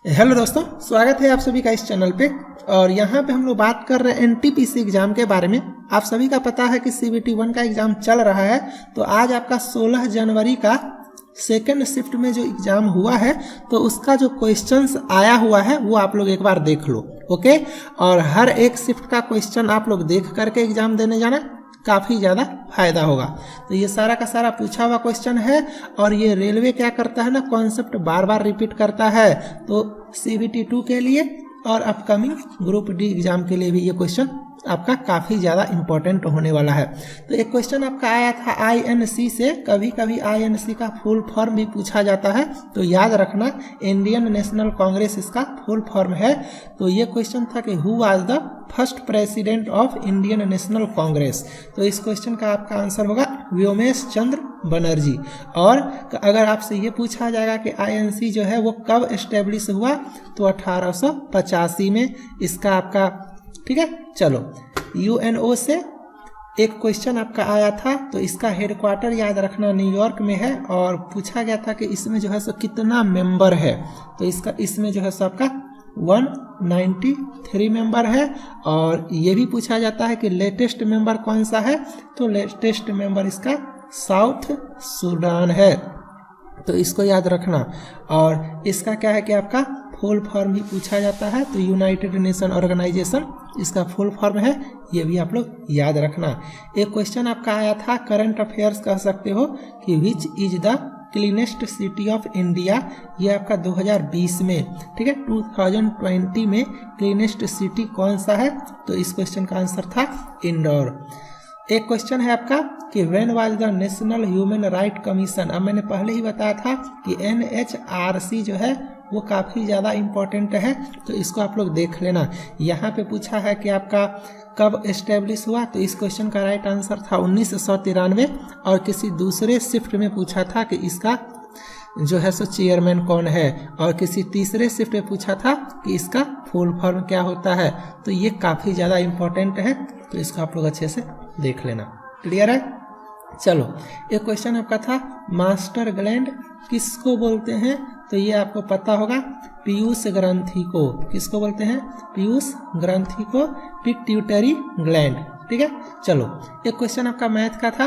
Hello दोस्तों, स्वागत है आप सभी का इस चैनल पे। और यहाँ पे हम लोग बात कर रहे हैं एनटीपीसी एग्जाम के बारे में। आप सभी का पता है कि सीबीटी 1 का एग्जाम चल रहा है। तो आज आपका 16 जनवरी का सेकेंड शिफ्ट में जो एग्जाम हुआ है तो उसका जो क्वेश्चंस आया हुआ है वो आप लोग एक बार देख लो, ओके। और हर एक शिफ्ट का क्वेश्चन आप लोग देख करके एग्जाम देने जाना, काफ़ी ज़्यादा फायदा होगा। तो ये सारा का सारा पूछा हुआ क्वेश्चन है। और ये रेलवे क्या करता है ना, कॉन्सेप्ट बार बार रिपीट करता है। तो सीबीटी 2 के लिए और अपकमिंग ग्रुप डी एग्जाम के लिए भी ये क्वेश्चन आपका काफ़ी ज़्यादा इम्पोर्टेंट होने वाला है। तो एक क्वेश्चन आपका आया था आईएनसी से। कभी कभी आईएनसी का फुल फॉर्म भी पूछा जाता है, तो याद रखना इंडियन नेशनल कांग्रेस इसका फुल फॉर्म है। तो ये क्वेश्चन था कि who was the first president of Indian national Congress. तो इस क्वेश्चन का आपका आंसर होगा व्योमेश चंद्र बनर्जी। और अगर आपसे ये पूछा जाएगा कि आईएनसी जो है वो कब एस्टेब्लिश हुआ, तो 1885 में इसका आपका, ठीक है। चलो, यूएनओ से एक क्वेश्चन आपका आया था। तो इसका हेडक्वार्टर याद रखना न्यूयॉर्क में है। और पूछा गया था कि इसमें जो है सो कितना मेंबर है। तो इसमें जो है सो आपका 193 मेंबर है। और ये भी पूछा जाता है कि लेटेस्ट मेंबर कौन सा है। तो लेटेस्ट मेंबर इसका साउथ सूडान है। तो इसको याद रखना। और इसका क्या है कि आपका फुल फॉर्म भी पूछा जाता है। तो यूनाइटेड नेशन ऑर्गेनाइजेशन इसका फुल फॉर्म है, ये भी आप लोग याद रखना। एक क्वेश्चन आपका आया था, करंट अफेयर्स कह सकते हो, कि which is the cleanest city of India. ये आपका 2020 में, ठीक है, 2020 में क्लीनेस्ट सिटी कौन सा है। तो इस क्वेश्चन का आंसर था इंदौर। एक क्वेश्चन है आपका कि when was the national human right commission. अब मैंने पहले ही बताया था कि एनएचआरसी जो है वो काफ़ी ज़्यादा इम्पोर्टेंट है। तो इसको आप लोग देख लेना। यहाँ पे पूछा है कि आपका कब एस्टेब्लिश हुआ। तो इस क्वेश्चन का राइट आंसर था 1993। और किसी दूसरे शिफ्ट में पूछा था कि इसका जो है सो चेयरमैन कौन है। और किसी तीसरे शिफ्ट में पूछा था कि इसका फुल फॉर्म क्या होता है। तो ये काफ़ी ज़्यादा इम्पोर्टेंट है। तो इसको आप लोग अच्छे से देख लेना। क्लियर है। चलो, एक क्वेश्चन आपका था, मास्टर ग्लैंड किसको बोलते हैं। तो ये आपको पता होगा, पीयूष ग्रंथि को। किसको बोलते हैं? पीयूष ग्रंथि को पिट्यूटरी ग्लैंड, ठीक है। चलो, एक क्वेश्चन आपका मैथ का था,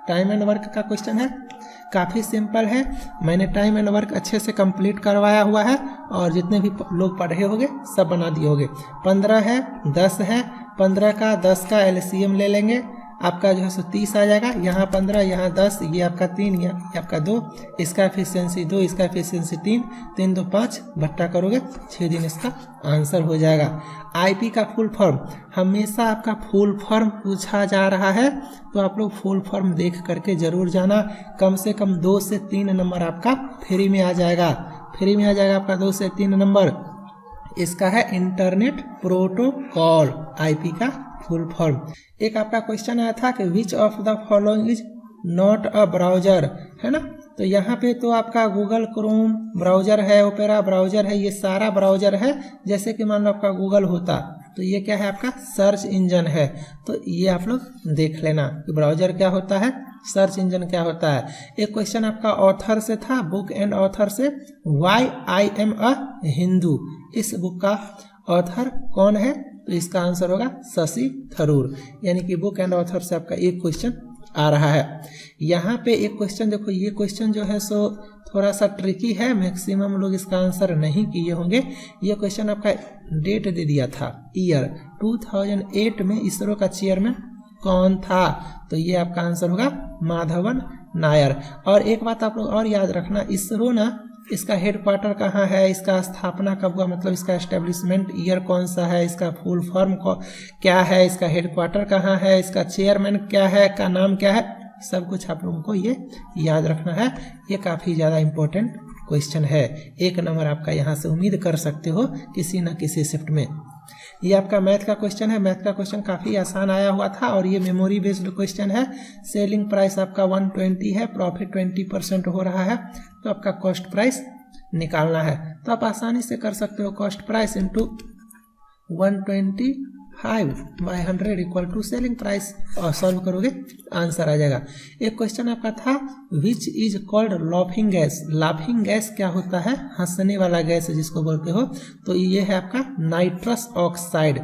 टाइम एंड वर्क का क्वेश्चन है। काफ़ी सिंपल है। मैंने टाइम एंड वर्क अच्छे से कंप्लीट करवाया हुआ है। और जितने भी लोग पढ़े होंगे सब बना दिए होंगे। 15 है, 10 है, 15 का 10 का एलसीएम ले लेंगे, आपका जो है सो 30 आ जाएगा। यहाँ 15, यहाँ 10, ये आपका 3, ये आपका 2, इसका एफिशिएंसी 2, इसका एफिशिएंसी 3, 3 2 5, भट्टा करोगे 6 दिन इसका आंसर हो जाएगा। आईपी का फुल फॉर्म, हमेशा आपका फुल फॉर्म पूछा जा रहा है। तो आप लोग फुल फॉर्म देख करके जरूर जाना। कम से कम 2 से 3 नंबर आपका फ्री में आ जाएगा। फ्री में आ जाएगा आपका 2 से 3 नंबर। इसका है इंटरनेट प्रोटोकॉल, आईपी का फुल फॉर्म। एक आपका क्वेश्चन आया था कि which of the following is not a browser, है ना। तो यहाँ पे तो आपका गूगल क्रोम ब्राउजर है, ओपेरा ब्राउजर है, ये सारा ब्राउजर है। जैसे कि मान लो आपका गूगल होता, तो ये क्या है, आपका सर्च इंजन है। तो ये आप लोग देख लेना कि ब्राउजर क्या होता है, सर्च इंजन क्या होता है। एक क्वेश्चन आपका ऑथर से था, बुक एंड ऑथर से, why I am a Hindu. इस बुक का ऑथर कौन है। तो इसका आंसर होगा शशि थरूर। यानी कि बुक एंड ऑथर से आपका एक क्वेश्चन आ रहा है। यहाँ पे एक क्वेश्चन देखो, ये क्वेश्चन जो है सो थोड़ा सा ट्रिकी है, मैक्सिमम लोग इसका आंसर नहीं किए होंगे। ये क्वेश्चन आपका डेट दे दिया था, ईयर 2008 में इसरो का चेयरमैन कौन था। तो ये आपका आंसर होगा माधवन नायर। और एक बात आप लोग और याद रखना, इसरो ना, इसका हेडक्वार्टर कहाँ है, इसका स्थापना कब हुआ, मतलब इसका एस्टेब्लिशमेंट ईयर कौन सा है, इसका फुल फॉर्म क्या है, इसका हेडक्वार्टर कहाँ है, इसका चेयरमैन क्या है, का नाम क्या है, सब कुछ आप लोगों को ये याद रखना है। ये काफ़ी ज़्यादा इम्पोर्टेंट क्वेश्चन है। 1 नंबर आपका यहाँ से उम्मीद कर सकते हो किसी न किसी शिफ्ट में। ये आपका मैथ का क्वेश्चन है। मैथ का क्वेश्चन काफ़ी आसान आया हुआ था और ये मेमोरी बेस्ड क्वेश्चन है। सेलिंग प्राइस आपका 120 है, प्रॉफिट 20% हो रहा है। तो आपका कॉस्ट प्राइस निकालना है। तो आप आसानी से कर सकते हो, cost price into 120 5/100 equal to selling price, और सॉल्व करोगे आंसर आ जाएगा। एक क्वेश्चन आपका था which is called laughing gas. Laughing gas क्या होता है? हंसने वाला गैस जिसको बोलते हो। तो ये है आपका नाइट्रस ऑक्साइड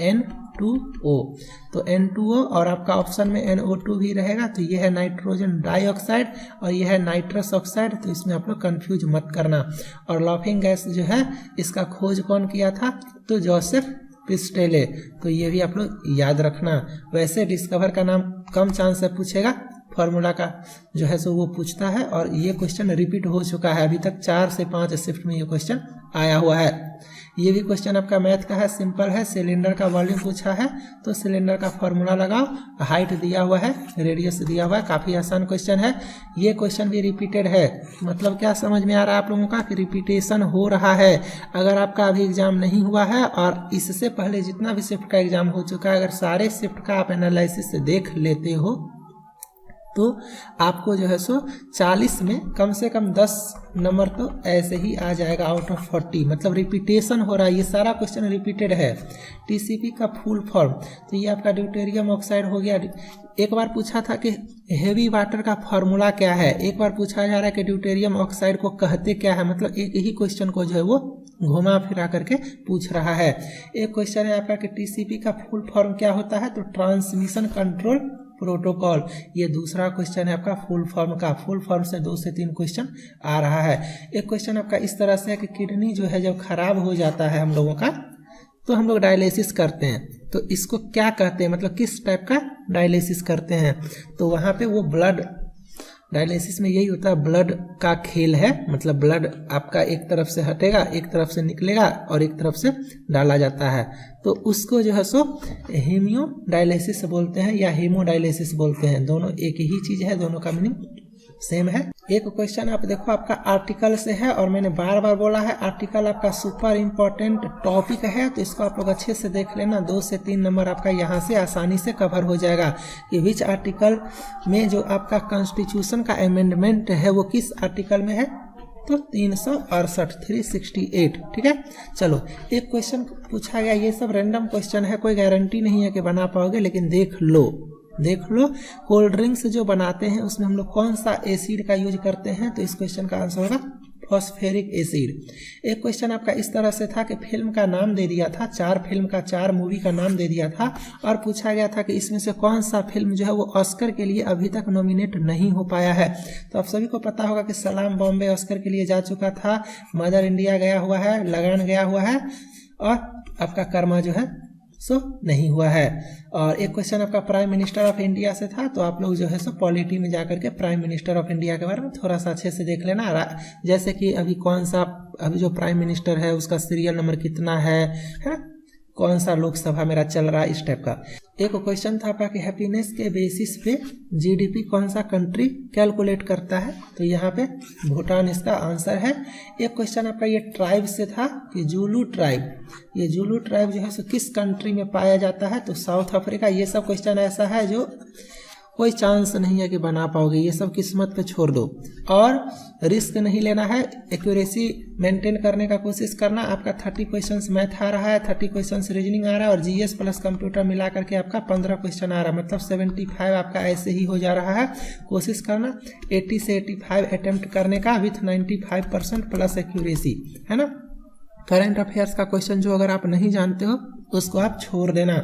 N2O। तो N2O और आपका ऑप्शन में NO2 भी रहेगा। तो ये है नाइट्रोजन डाइऑक्साइड और ये है नाइट्रस ऑक्साइड। तो इसमें आप लोग कंफ्यूज मत करना। और लाफिंग गैस जो है इसका खोज कौन किया था? तो जोसेफ प्रिस्टेले। तो ये भी आप लोग याद रखना। वैसे डिस्कवर का नाम कम चांस से पूछेगा, फार्मूला का जो है सो वो पूछता है। और ये क्वेश्चन रिपीट हो चुका है, अभी तक 4 से 5 शिफ्ट में ये क्वेश्चन आया हुआ है। ये भी क्वेश्चन आपका मैथ का है, सिंपल है। सिलेंडर का वॉल्यूम पूछा है तो सिलेंडर का फॉर्मूला लगाओ, हाइट दिया हुआ है, रेडियस दिया हुआ है। काफ़ी आसान क्वेश्चन है। ये क्वेश्चन भी रिपीटेड है। मतलब क्या समझ में आ रहा है आप लोगों का कि रिपीटेशन हो रहा है। अगर आपका अभी एग्जाम नहीं हुआ है और इससे पहले जितना भी शिफ्ट का एग्जाम हो चुका है, अगर सारे शिफ्ट का आप एनालिसिस से देख लेते हो तो आपको जो है सो 40 में कम से कम 10 नंबर तो ऐसे ही आ जाएगा आउट ऑफ 40। मतलब रिपीटेशन हो रहा है, ये सारा क्वेश्चन रिपीटेड है। टीसीपी का फुल फॉर्म, तो ये आपका ड्यूटेरियम ऑक्साइड हो गया। एक बार पूछा था कि हेवी वाटर का फॉर्मूला क्या है, एक बार पूछा जा रहा है कि ड्यूटेरियम ऑक्साइड को कहते क्या है। मतलब एक ही क्वेश्चन को जो है वो घुमा फिरा करके पूछ रहा है। एक क्वेश्चन है आपका कि टीसीपी का फुल फॉर्म क्या होता है? तो ट्रांसमिशन कंट्रोल प्रोटोकॉल। ये दूसरा क्वेश्चन है आपका फुल फॉर्म का। फुल फॉर्म से 2 से 3 क्वेश्चन आ रहा है। एक क्वेश्चन आपका इस तरह से है कि किडनी जो है जब खराब हो जाता है हम लोगों का, तो हम लोग डायलिसिस करते हैं। तो इसको क्या कहते हैं? मतलब किस टाइप का डायलिसिस करते हैं? तो वहाँ पे वो ब्लड डायलिसिस में यही होता है, ब्लड का खेल है। मतलब ब्लड आपका एक तरफ से हटेगा, एक तरफ से निकलेगा और एक तरफ से डाला जाता है। तो उसको जो है सो हीमियो डायलिसिस बोलते हैं या हीमोडायलिसिस बोलते हैं। दोनों एक ही चीज है, दोनों का मीनिंग सेम है। एक क्वेश्चन आप देखो आपका आर्टिकल से है, और मैंने बार बार बोला है आर्टिकल आपका सुपर इम्पोर्टेंट टॉपिक है। तो इसको आप लोग अच्छे से देख लेना, 2 से 3 नंबर आपका यहाँ से आसानी से कवर हो जाएगा कि विच आर्टिकल में जो आपका कॉन्स्टिट्यूशन का अमेंडमेंट है वो किस आर्टिकल में है? तो 368। ठीक है। चलो एक क्वेश्चन पूछा गया, ये सब रैंडम क्वेश्चन है, कोई गारंटी नहीं है कि बना पाओगे, लेकिन देख लो। कोल्ड ड्रिंक्स जो बनाते हैं उसमें हम लोग कौन सा एसिड का यूज करते हैं? तो इस क्वेश्चन का आंसर होगा फॉस्फेरिक एसिड। एक क्वेश्चन आपका इस तरह से था कि फिल्म का नाम दे दिया था, 4 मूवी का नाम दे दिया था, और पूछा गया था कि इसमें से कौन सा फिल्म जो है वो ऑस्कर के लिए अभी तक नॉमिनेट नहीं हो पाया है। तो आप सभी को पता होगा कि सलाम बॉम्बे ऑस्कर के लिए जा चुका था, मदर इंडिया गया हुआ है, लगान गया हुआ है, और आपका कर्मा जो है सो नहीं हुआ है। और एक क्वेश्चन आपका प्राइम मिनिस्टर ऑफ इंडिया से था। तो आप लोग जो है सो पॉलिटी में जाकर के प्राइम मिनिस्टर ऑफ इंडिया के बारे में थोड़ा सा अच्छे से देख लेना। जैसे कि अभी अभी जो प्राइम मिनिस्टर है उसका सीरियल नंबर कितना है ना, कौन सा लोकसभा मेरा चल रहा है, इस टाइप का। एक क्वेश्चन था आपका कि हैप्पीनेस के बेसिस पे जीडीपी कौन सा कंट्री कैलकुलेट करता है? तो यहाँ पे भूटान इसका आंसर है। एक क्वेश्चन आपका ये ट्राइब से था कि जुलू ट्राइब, ये जुलू ट्राइब जो है सो किस कंट्री में पाया जाता है? तो साउथ अफ्रीका। ये सब क्वेश्चन ऐसा है जो कोई चांस नहीं है कि बना पाओगे, ये सब किस्मत पे छोड़ दो। और रिस्क नहीं लेना है, एक्यूरेसी मेंटेन करने का कोशिश करना। आपका 30 क्वेश्चंस मैथ आ रहा है, 30 क्वेश्चंस रीजनिंग आ रहा है, और जीएस प्लस कंप्यूटर मिला करके आपका 15 क्वेश्चन आ रहा है। मतलब 75 आपका ऐसे ही हो जा रहा है। कोशिश करना 80 से 85 अटेम्प्ट करने का विथ 95% प्लस एक्यूरेसी, है ना। करंट अफेयर्स का क्वेश्चन जो अगर आप नहीं जानते हो उसको आप छोड़ देना,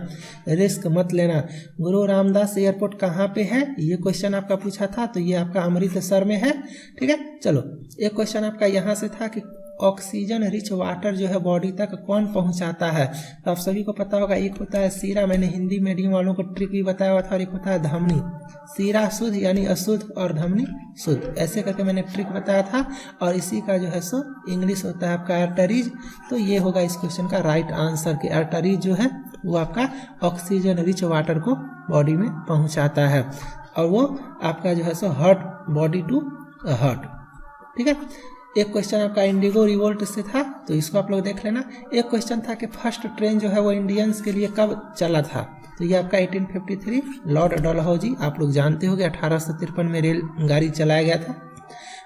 रिस्क मत लेना। गुरु रामदास एयरपोर्ट कहाँ पे है? ये क्वेश्चन आपका पूछा था, तो ये आपका अमृतसर में है। ठीक है। चलो एक क्वेश्चन आपका यहाँ से था कि ऑक्सीजन रिच वाटर जो है बॉडी तक कौन पहुंचाता है? तो आप सभी को पता होगा, एक होता है सीरा, मैंने हिंदी मीडियम वालों को ट्रिक भी बताया हुआ था, और एक होता है धमनी। सीरा शुद्ध यानी अशुद्ध और धमनी शुद्ध, ऐसे करके मैंने ट्रिक बताया था। और इसी का जो है सो इंग्लिश होता है आपका आर्टरीज। तो ये होगा इस क्वेश्चन का राइट आंसर कि आर्टरीज जो है वो आपका ऑक्सीजन रिच वाटर को बॉडी में पहुंचाता है, और वो आपका जो है सो हार्ट, बॉडी टू हार्ट। ठीक है। एक क्वेश्चन आपका इंडिगो रिवोल्ट से था, तो इसको आप लोग देख लेना। एक क्वेश्चन था कि फर्स्ट ट्रेन जो है वो इंडियंस के लिए कब चला था? तो ये आपका 1853 लॉर्ड डलहौजी, आप लोग जानते होंगे 1853 में रेल गाड़ी चलाया गया था।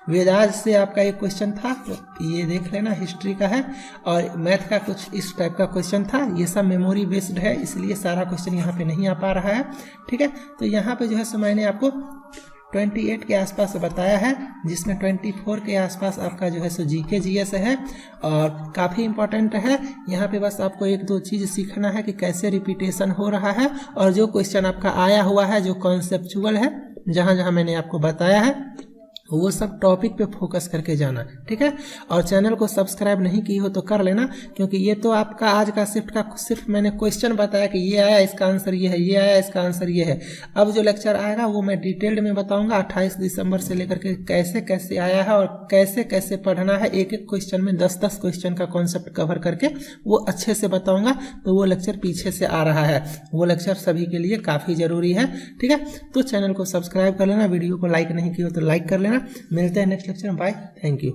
वेदांत से आपका एक क्वेश्चन था, तो ये देख लेना, हिस्ट्री का है। और मैथ का कुछ इस टाइप का क्वेश्चन था। ये सब मेमोरी बेस्ड है, इसलिए सारा क्वेश्चन यहाँ पे नहीं आ पा रहा है, ठीक है। तो यहाँ पे जो है सो मैंने आपको 28 के आसपास बताया है, जिसमें 24 के आसपास आपका जो है सो जीके जीएस है और काफ़ी इंपॉर्टेंट है। यहाँ पे बस आपको एक दो चीज़ सीखना है कि कैसे रिपीटेशन हो रहा है, और जो क्वेश्चन आपका आया हुआ है जो कॉन्सेप्चुअल है, जहाँ जहाँ मैंने आपको बताया है वो सब टॉपिक पे फोकस करके जाना, ठीक है। और चैनल को सब्सक्राइब नहीं की हो तो कर लेना, क्योंकि ये तो आपका आज का शिफ्ट का सिर्फ मैंने क्वेश्चन बताया कि ये आया इसका आंसर ये है, ये आया इसका आंसर ये है। अब जो लेक्चर आएगा वो मैं डिटेल्ड में बताऊंगा 28 दिसंबर से लेकर के कैसे कैसे आया है और कैसे कैसे पढ़ना है। एक एक क्वेश्चन में 10-10 क्वेश्चन का कॉन्सेप्ट कवर करके वो अच्छे से बताऊंगा। तो वो लेक्चर पीछे से आ रहा है, वो लेक्चर सभी के लिए काफ़ी ज़रूरी है, ठीक है। तो चैनल को सब्सक्राइब कर लेना, वीडियो को लाइक नहीं की हो तो लाइक कर लेना। मिलते हैं नेक्स्ट लेक्चर में, बाय, थैंक यू।